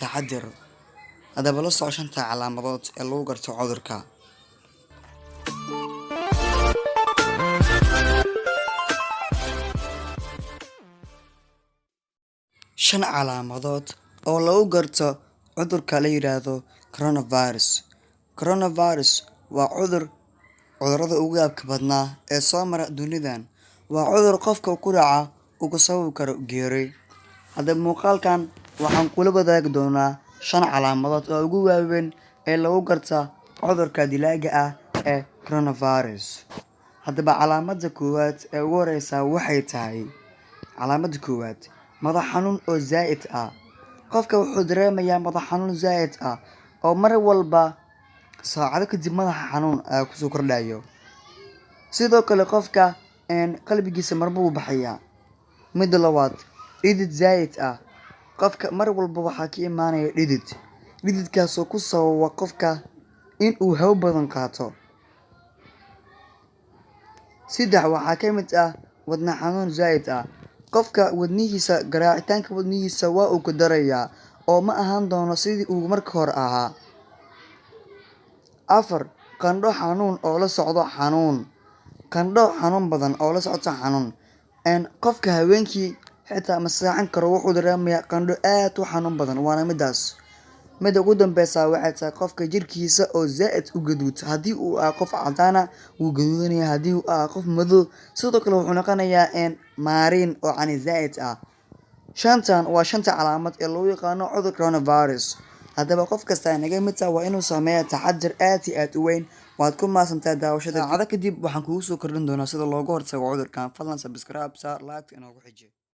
taxadir. Haddaba la soco shanta calaamadood ee lagu garto cudurka. Shan calaamadood oo lagu garto cudurka la yiraahdo coronavirus. Coronavirus waa cudurrada ugu yaabka badnaa ee soo mara dunidan. Waa cudur qofka ku dhaca uu ku sababi karo geeri. Haddaba muuqaalkan waxaan kula wadaagi doonaa shan calaamadood oo ugu waaweyn ee lagu garta cudurka dilaaga ah ee coronavirus. Haddaba calaamada koowaad ee ugu horeysa waxay tahay calaamada koowaad madax xanuun oo zaa'id ah. Qofka wuxuu dareemayaa madax xanuun zaa'id ah oo mar walba saacado kadib madaxa xanuun ayaa kusoo kordhayo. Sidoo kale qofka qalbigiisa mar buu baxayaa. Midda labaad dhidid zaa'id ah. Qofka mar walba waxaa ka imaanaya dhidid. Dhididkaasoo ku sababa qofka in uu hawo badan qaato. Saddex waxaa ka mid ah wadne xanuun zaa'id ah. Qofka wadnihiisa garaacitaanka wadnihiisa waa uu ka darayaa oo ma ahaan doono sidii uu marka hore ahaa. Afar qandho xanuun oo la socdo xanuun. Qandho xanuun badan oo la socota xanuun. Qofka habeenkii xitaa ma seexan karo wuxuu dareemayaa qandho aad u xanuun badan waana midaas. Midda ugu dambeysa waxay tahay qofka jirkiisa oo zaa'id u gaduud. Haddii uu ahaa qof cadaan ah wuu gaduudanayaa. Haddii uu ahaa qof madow sidoo kale wuxuu noqonayaa maariin oo zaa'id ah. Shantan waa shanta calaamad ee lagu yaqaano cudurka coronavirus. Haddaba qof kasta naga mid ah waa inuu sameeyaa taxadir aad iyo aad u weyn. Waad ku mahadsantahay daawashada. Saacado kadib waxaan kugu soo kordhin doonaa sida looga hortago cudurkan. Fadlan subscribe, share, like inoogu xiji.